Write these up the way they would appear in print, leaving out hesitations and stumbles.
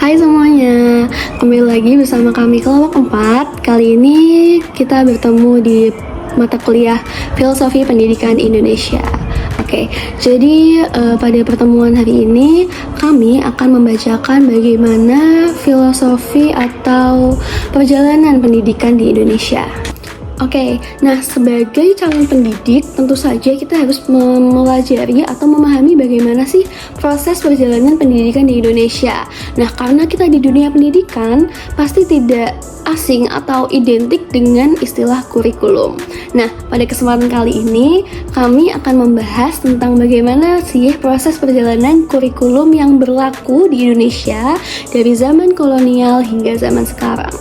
Hai semuanya, kembali lagi bersama kami kelompok 4. Kali ini kita bertemu di mata kuliah Filosofi Pendidikan Indonesia. Oke, jadi pada pertemuan hari ini kami akan membacakan bagaimana filosofi atau perjalanan pendidikan di Indonesia. Oke, nah sebagai calon pendidik tentu saja kita harus mempelajari atau memahami bagaimana sih proses perjalanan pendidikan di Indonesia. Nah, karena kita di dunia pendidikan pasti tidak asing atau identik dengan istilah kurikulum. Nah, pada kesempatan kali ini kami akan membahas tentang bagaimana sih proses perjalanan kurikulum yang berlaku di Indonesia dari zaman kolonial hingga zaman sekarang.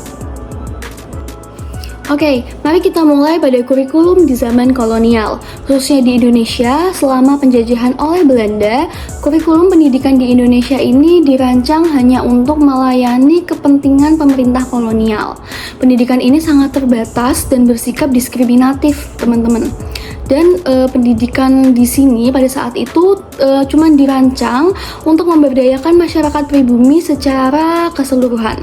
Oke, mari kita mulai pada kurikulum di zaman kolonial. Khususnya di Indonesia, selama penjajahan oleh Belanda, kurikulum pendidikan di Indonesia ini dirancang hanya untuk melayani kepentingan pemerintah kolonial. Pendidikan ini sangat terbatas dan bersikap diskriminatif, teman-teman. Dan pendidikan di sini pada saat itu cuma dirancang untuk memberdayakan masyarakat pribumi secara keseluruhan.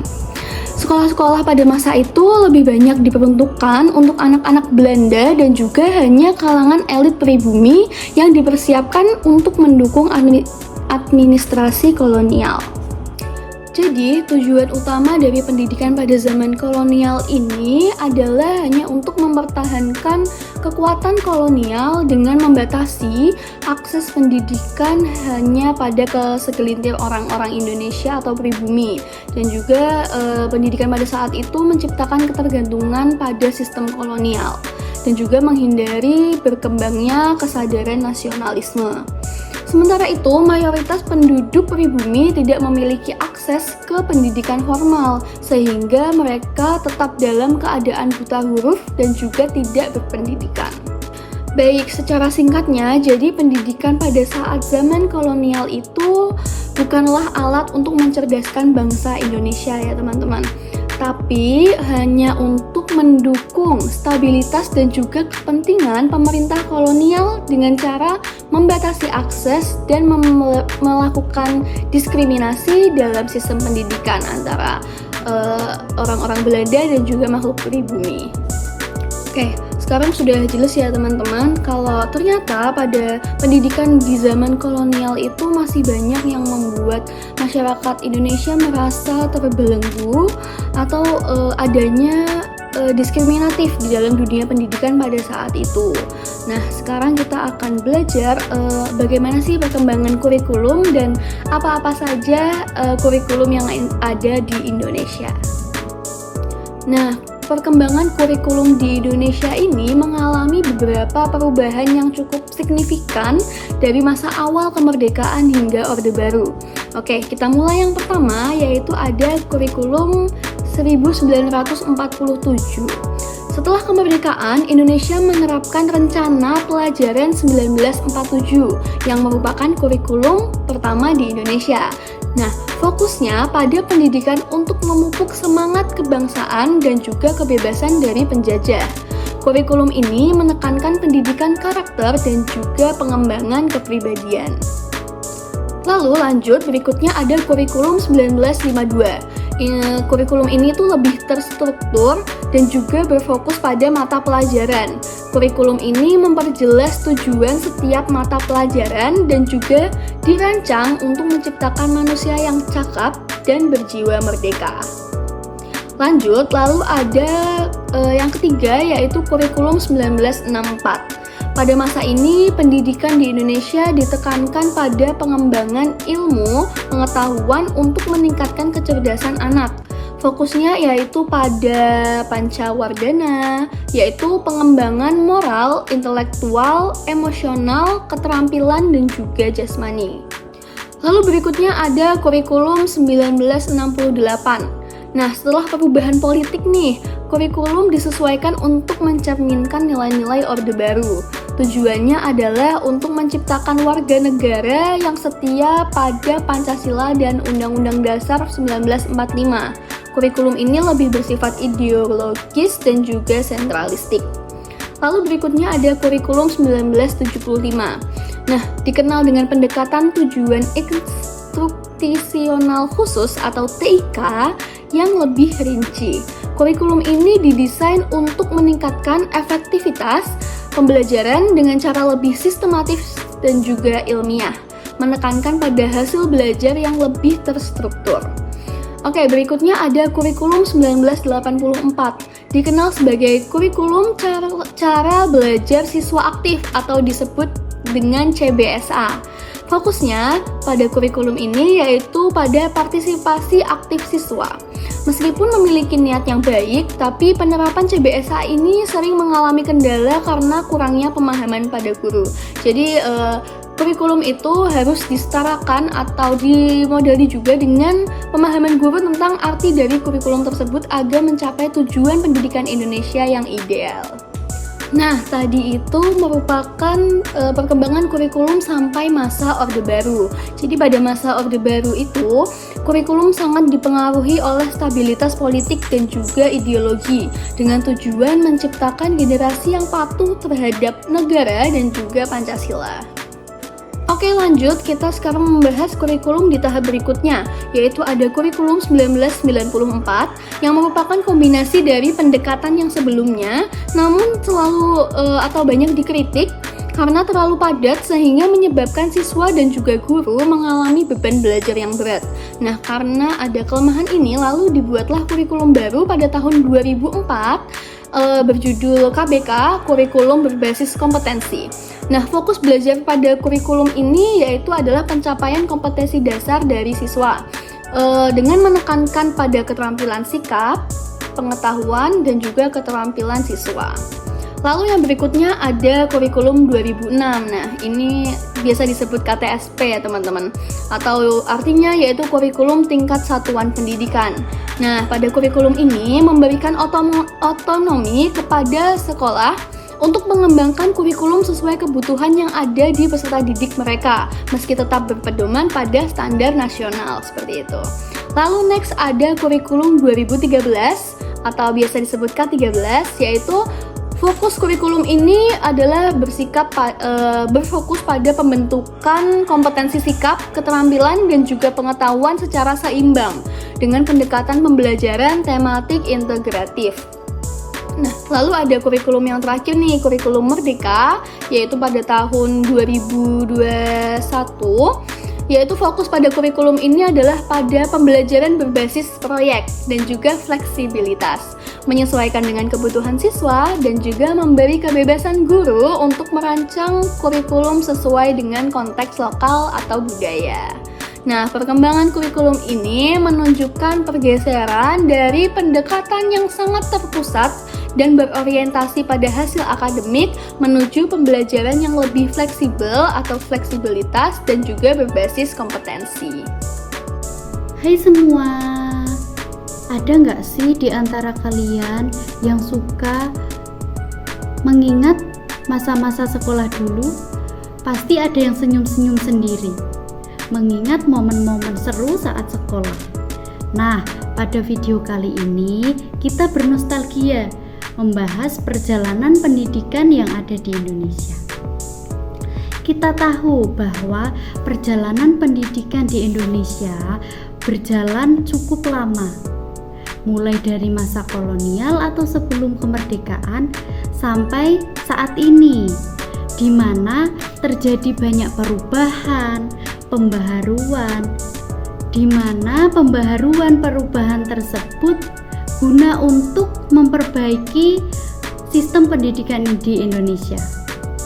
Sekolah-sekolah pada masa itu lebih banyak diperuntukkan untuk anak-anak Belanda dan juga hanya kalangan elit pribumi yang dipersiapkan untuk mendukung administrasi kolonial. Jadi, tujuan utama dari pendidikan pada zaman kolonial ini adalah hanya untuk mempertahankan kekuatan kolonial dengan membatasi akses pendidikan hanya pada segelintir orang-orang Indonesia atau pribumi. Dan juga pendidikan pada saat itu menciptakan ketergantungan pada sistem kolonial dan juga menghindari berkembangnya kesadaran nasionalisme. Sementara itu, mayoritas penduduk pribumi tidak memiliki akses ke pendidikan formal, sehingga mereka tetap dalam keadaan buta huruf dan juga tidak berpendidikan. Baik, secara singkatnya, jadi pendidikan pada saat zaman kolonial itu bukanlah alat untuk mencerdaskan bangsa Indonesia ya teman-teman, tapi hanya untuk mendukung stabilitas dan juga kepentingan pemerintah kolonial dengan cara membatasi akses dan melakukan diskriminasi dalam sistem pendidikan antara orang-orang Belanda dan juga makhluk pribumi. Oke, sekarang sudah jelas ya teman-teman kalau ternyata pada pendidikan di zaman kolonial itu masih banyak yang membuat masyarakat Indonesia merasa terbelenggu atau adanya diskriminatif di dalam dunia pendidikan pada saat itu. Nah, sekarang kita akan belajar bagaimana sih perkembangan kurikulum dan apa-apa saja kurikulum yang ada di Indonesia. Nah, perkembangan kurikulum di Indonesia ini mengalami beberapa perubahan yang cukup signifikan dari masa awal kemerdekaan hingga Orde Baru. Oke, kita mulai yang pertama yaitu ada kurikulum 1947. Setelah kemerdekaan, Indonesia menerapkan Rencana Pelajaran 1947 yang merupakan kurikulum pertama di Indonesia. Nah, fokusnya pada pendidikan untuk memupuk semangat kebangsaan dan juga kebebasan dari penjajah. Kurikulum ini menekankan pendidikan karakter dan juga pengembangan kepribadian. Lalu lanjut, berikutnya ada kurikulum 1952. Kurikulum ini tuh lebih terstruktur dan juga berfokus pada mata pelajaran. Kurikulum ini memperjelas tujuan setiap mata pelajaran dan juga dirancang untuk menciptakan manusia yang cakap dan berjiwa merdeka. Lanjut, lalu ada yang ketiga yaitu kurikulum 1964. Pada masa ini, pendidikan di Indonesia ditekankan pada pengembangan ilmu pengetahuan untuk meningkatkan kecerdasan anak. Fokusnya yaitu pada pancawardhana, yaitu pengembangan moral, intelektual, emosional, keterampilan, dan juga jasmani. Lalu berikutnya ada kurikulum 1968. Nah, setelah perubahan politik nih, kurikulum disesuaikan untuk mencerminkan nilai-nilai Orde Baru. Tujuannya adalah untuk menciptakan warga negara yang setia pada Pancasila dan Undang-Undang Dasar 1945. Kurikulum ini lebih bersifat ideologis dan juga sentralistik. Lalu berikutnya ada kurikulum 1975. Nah, dikenal dengan pendekatan tujuan instruktif transisional khusus atau TIK yang lebih rinci. Kurikulum ini didesain untuk meningkatkan efektivitas pembelajaran dengan cara lebih sistematis dan juga ilmiah, menekankan pada hasil belajar yang lebih terstruktur. Oke, berikutnya ada kurikulum 1984, dikenal sebagai kurikulum cara belajar siswa aktif atau disebut dengan CBSA. Fokusnya pada kurikulum ini yaitu pada partisipasi aktif siswa. Meskipun memiliki niat yang baik, tapi penerapan CBSA ini sering mengalami kendala karena kurangnya pemahaman pada guru. Jadi, kurikulum itu harus disetarakan atau dimodali juga dengan pemahaman guru tentang arti dari kurikulum tersebut agar mencapai tujuan pendidikan Indonesia yang ideal. Nah, tadi itu merupakan perkembangan kurikulum sampai masa Orde Baru. Jadi pada masa Orde Baru itu, kurikulum sangat dipengaruhi oleh stabilitas politik dan juga ideologi dengan tujuan menciptakan generasi yang patuh terhadap negara dan juga Pancasila. Oke, lanjut, kita sekarang membahas kurikulum di tahap berikutnya, yaitu ada kurikulum 1994 yang merupakan kombinasi dari pendekatan yang sebelumnya, namun selalu atau banyak dikritik karena terlalu padat sehingga menyebabkan siswa dan juga guru mengalami beban belajar yang berat. Nah, karena ada kelemahan ini, lalu dibuatlah kurikulum baru pada tahun 2004 berjudul KBK, Kurikulum Berbasis Kompetensi. Nah, fokus belajar pada kurikulum ini yaitu adalah pencapaian kompetensi dasar dari siswa dengan menekankan pada keterampilan sikap, pengetahuan, dan juga keterampilan siswa. Lalu yang berikutnya ada kurikulum 2006. Nah, ini biasa disebut KTSP ya teman-teman, atau artinya yaitu kurikulum tingkat satuan pendidikan. Nah, pada kurikulum ini memberikan otonomi kepada sekolah untuk mengembangkan kurikulum sesuai kebutuhan yang ada di peserta didik mereka, meski tetap berpedoman pada standar nasional, seperti itu. Lalu next ada kurikulum 2013 atau biasa disebut K13, yaitu fokus kurikulum ini adalah berfokus pada pembentukan kompetensi sikap, keterampilan, dan juga pengetahuan secara seimbang dengan pendekatan pembelajaran tematik integratif. Nah, lalu ada kurikulum yang terakhir nih, kurikulum Merdeka, yaitu pada tahun 2021, yaitu fokus pada kurikulum ini adalah pada pembelajaran berbasis proyek dan juga fleksibilitas, menyesuaikan dengan kebutuhan siswa dan juga memberi kebebasan guru untuk merancang kurikulum sesuai dengan konteks lokal atau budaya. Nah, perkembangan kurikulum ini menunjukkan pergeseran dari pendekatan yang sangat terpusat dan berorientasi pada hasil akademik menuju pembelajaran yang lebih fleksibel atau fleksibilitas dan juga berbasis kompetensi. Hai semua, ada nggak sih di antara kalian yang suka mengingat masa-masa sekolah dulu? Pasti ada yang senyum-senyum sendiri mengingat momen-momen seru saat sekolah. Nah, pada video kali ini kita bernostalgia membahas perjalanan pendidikan yang ada di Indonesia. Kita tahu bahwa perjalanan pendidikan di Indonesia berjalan cukup lama, mulai dari masa kolonial atau sebelum kemerdekaan sampai saat ini, di mana terjadi banyak perubahan, pembaharuan, di mana perubahan tersebut guna untuk memperbaiki sistem pendidikan di Indonesia,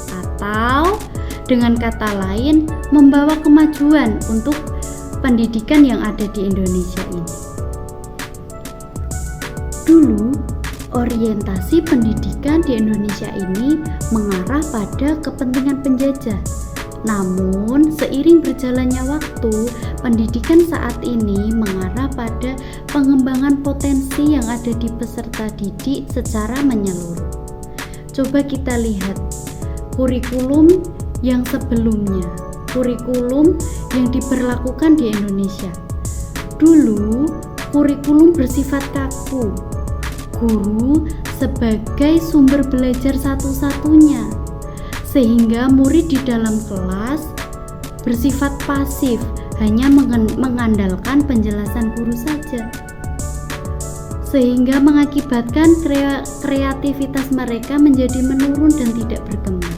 atau dengan kata lain membawa kemajuan untuk pendidikan yang ada di Indonesia ini. Dulu, orientasi pendidikan di Indonesia ini mengarah pada kepentingan penjajah. Namun, seiring berjalannya waktu, pendidikan saat ini mengarah pada pengembangan potensi yang ada di peserta didik secara menyeluruh. Coba kita lihat kurikulum yang sebelumnya, kurikulum yang diberlakukan di Indonesia. Dulu, kurikulum bersifat kaku. Guru sebagai sumber belajar satu-satunya, sehingga murid di dalam kelas bersifat pasif, hanya mengandalkan penjelasan guru saja, sehingga mengakibatkan kreativitas mereka menjadi menurun dan tidak berkembang.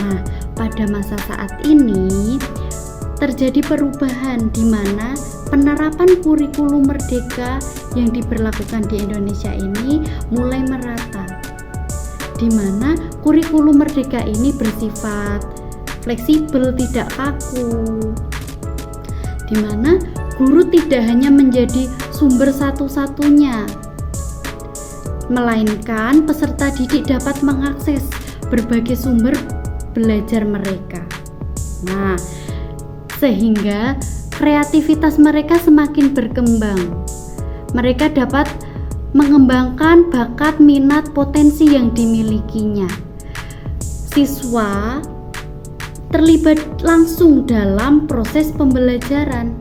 Nah, pada masa saat ini terjadi perubahan di mana penerapan kurikulum merdeka yang diberlakukan di Indonesia ini mulai merata, di mana kurikulum merdeka ini bersifat fleksibel, tidak kaku, di mana guru tidak hanya menjadi sumber satu-satunya, melainkan peserta didik dapat mengakses berbagai sumber belajar mereka. Nah, sehingga kreativitas mereka semakin berkembang. Mereka dapat mengembangkan bakat, minat, potensi yang dimilikinya. Siswa terlibat langsung dalam proses pembelajaran.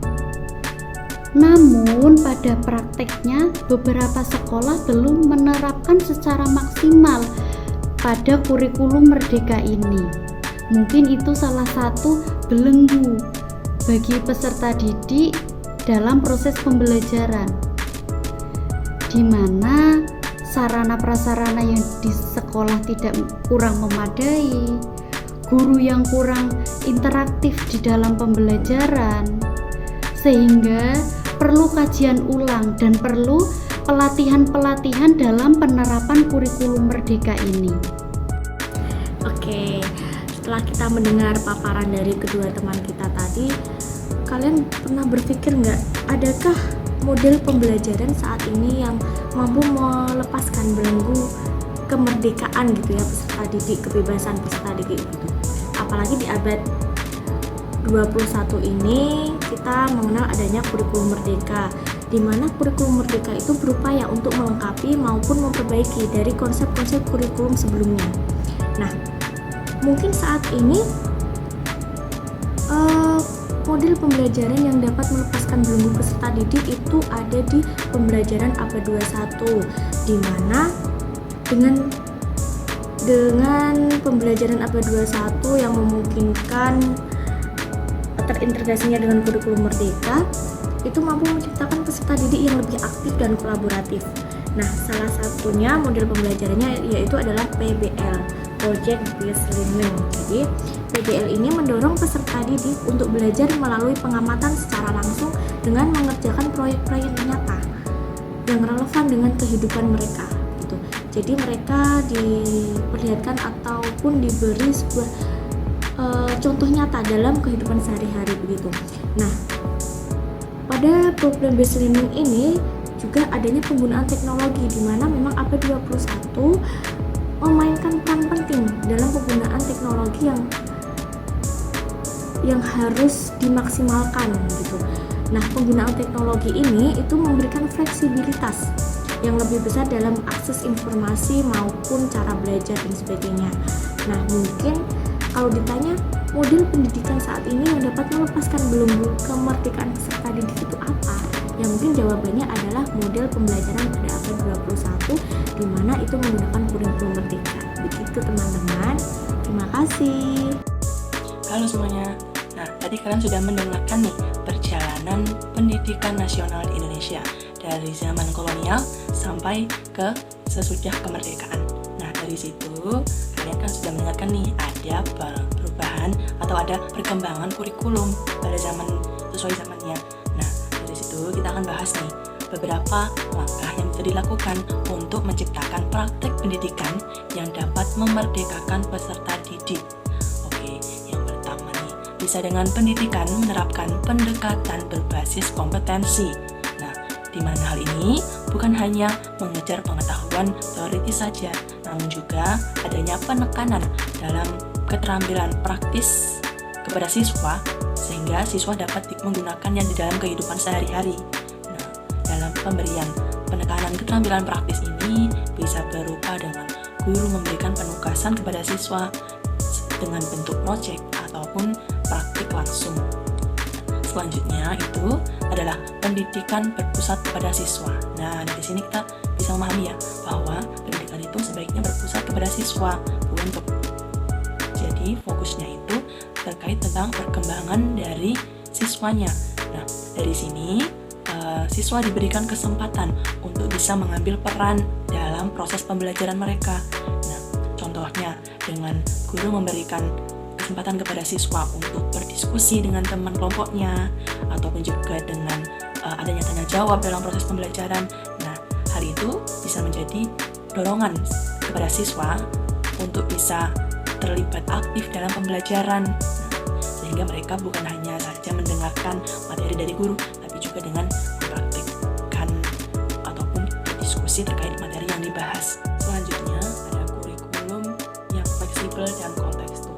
Namun pada prakteknya beberapa sekolah belum menerapkan secara maksimal pada kurikulum merdeka ini. Mungkin itu salah satu belenggu bagi peserta didik dalam proses pembelajaran, di mana sarana prasarana yang di sekolah tidak kurang memadai, guru yang kurang interaktif di dalam pembelajaran, sehingga perlu kajian ulang dan perlu pelatihan-pelatihan dalam penerapan kurikulum merdeka ini. Oke, setelah kita mendengar paparan dari kedua teman kita tadi, kalian pernah berpikir nggak, adakah model pembelajaran saat ini yang mampu melepaskan belenggu kemerdekaan gitu ya peserta didik, kebebasan peserta didik gitu. Apalagi di abad 21 ini kita mengenal adanya kurikulum merdeka, di mana kurikulum merdeka itu berupaya untuk melengkapi maupun memperbaiki dari konsep-konsep kurikulum sebelumnya. Nah, mungkin saat ini model pembelajaran yang dapat melepaskan belenggu peserta didik itu ada di pembelajaran abad 21, di mana dengan pembelajaran abad 21 yang memungkinkan terintegrasinya dengan kurikulum merdeka, itu mampu menciptakan peserta didik yang lebih aktif dan kolaboratif. Nah, salah satunya model pembelajarannya yaitu adalah PBL, Project Based Learning. Jadi, PBL ini mendorong peserta didik untuk belajar melalui pengamatan secara langsung dengan mengerjakan proyek-proyek nyata yang relevan dengan kehidupan mereka. Gitu. Jadi mereka diperlihatkan ataupun diberi sebuah contoh nyata dalam kehidupan sehari-hari begitu. Nah, pada problem based learning ini juga adanya penggunaan teknologi, di mana memang abad 21 memainkan peran penting dalam penggunaan teknologi yang harus dimaksimalkan gitu. Nah, penggunaan teknologi ini itu memberikan fleksibilitas yang lebih besar dalam akses informasi maupun cara belajar dan sebagainya. Nah, mungkin kalau ditanya model pendidikan saat ini yang dapat melepaskan belenggu kemerdekaan peserta didik itu apa? Ya mungkin jawabannya adalah model pembelajaran pada abad 21, di mana itu menggunakan kurikulum merdeka. Begitu teman-teman. Terima kasih. Halo semuanya. Nah, tadi kalian sudah mendengarkan nih perjalanan pendidikan nasional di Indonesia dari zaman kolonial sampai ke sesudah kemerdekaan. Nah, dari situ kalian kan sudah mendengarkan nih ada perubahan atau ada perkembangan kurikulum pada sesuai zamannya. Nah, dari situ kita akan bahas nih beberapa langkah yang bisa dilakukan untuk menciptakan praktek pendidikan yang dapat memerdekakan peserta didik. Oke, yang pertama nih, bisa dengan pendidikan menerapkan pendekatan berbasis kompetensi. Nah, di mana hal ini bukan hanya mengejar pengetahuan teoritis saja, namun juga adanya penekanan dalam keterampilan praktis kepada siswa, sehingga siswa dapat menggunakannya di dalam kehidupan sehari-hari. Nah, dalam pemberian penekanan keterampilan praktis ini bisa berupa dengan guru memberikan penugasan kepada siswa dengan bentuk project ataupun praktik langsung. Selanjutnya itu adalah pendidikan berpusat pada siswa. Nah, di sini kita bisa memahami ya bahwa pendidikan itu sebaiknya berpusat kepada siswa, bukan jadi fokusnya itu terkait tentang perkembangan dari siswanya. Nah, dari sini siswa diberikan kesempatan untuk bisa mengambil peran dalam proses pembelajaran mereka. Nah, contohnya dengan guru memberikan kesempatan kepada siswa untuk berdiskusi dengan teman kelompoknya, ataupun juga dengan adanya tanya jawab dalam proses pembelajaran. Nah, hal itu bisa menjadi dorongan kepada siswa untuk bisa terlibat aktif dalam pembelajaran. Nah, sehingga mereka bukan hanya saja mendengarkan materi dari guru, tapi juga dengan mempraktikkan ataupun berdiskusi terkait materi yang dibahas. Selanjutnya ada kurikulum yang fleksibel dan kontekstual.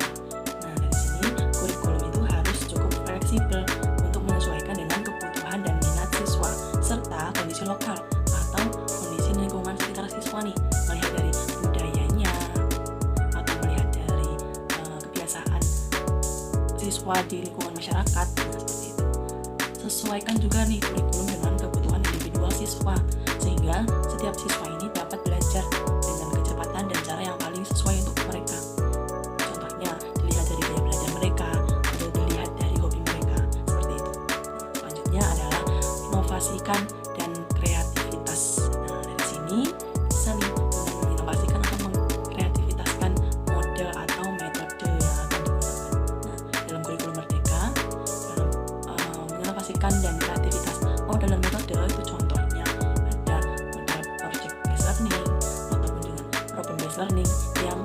Nah, dari sini kurikulum itu harus cukup fleksibel untuk menyesuaikan dengan kebutuhan dan minat siswa serta kondisi lokal atau kondisi lingkungan sekitar siswa nih, melihat dari budayanya atau melihat dari kebiasaan siswa di lingkungan masyarakat. Nah, seperti itu. Sesuaikan juga nih kurikulum dengan kebutuhan individual siswa, sehingga setiap siswa ini dapat belajar dengan kecepatan dan cara yang paling sesuai untuk mereka. Contohnya dilihat dari gaya belajar mereka atau dilihat dari hobi mereka, seperti itu. Selanjutnya adalah inovasikan dan kreativitas. Nah, dari sini bisa nih dengan menginovasikan atau mengkreativitaskan model atau metode yang akan digunakan. Nah, dalam kurikulum merdeka, dalam menginovasikan dan kreativitas model dan metode itu contohnya ada model project based learning ataupun dengan problem based learning yang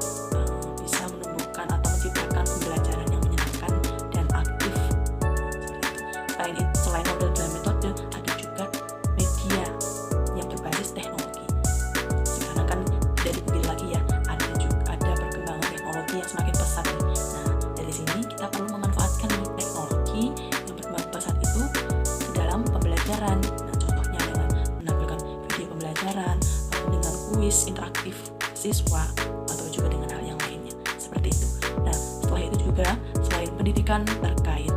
bisa menumbuhkan atau menciptakan pembelajaran yang menyenangkan dan aktif. Seperti itu. Selain model dan metode, ada juga media yang berbasis teknologi. Sekarang kan tidak dipungkiri lagi ya, ada perkembangan teknologi yang semakin pesat. Nah, dari sini kita perlu memanfaatkan teknologi yang berkembang pesat itu ke dalam pembelajaran. Nah, contohnya dengan menampilkan video pembelajaran atau dengan kuis interaktif siswa atau juga dengan hal yang lainnya. Seperti itu. Nah, setelah itu juga selain pendidikan terkait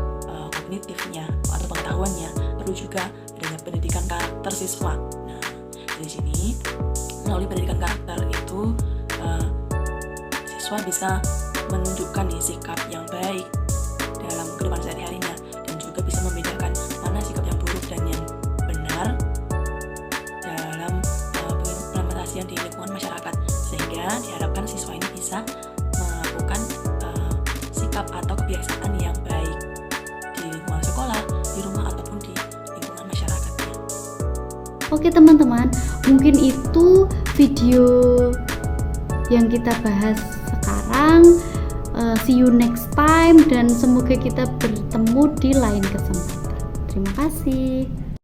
kognitifnya atau pengetahuannya, perlu juga adanya pendidikan karakter siswa. Nah, dari sini melalui pendidikan karakter itu siswa bisa menunjukkan nih sikap yang baik dalam kehidupan sehari-harinya dan juga bisa membedakan mana sikap yang buruk dan yang benar dalam pengimplementasian di lingkungan masyarakat, sehingga diharapkan siswa ini bisa melakukan sikap atau kebiasaan yang baik di lingkungan sekolah, di rumah ataupun di lingkungan masyarakatnya. Oke teman-teman, mungkin itu video yang kita bahas sekarang. See you next time dan semoga kita bertemu di lain kesempatan. Terima kasih.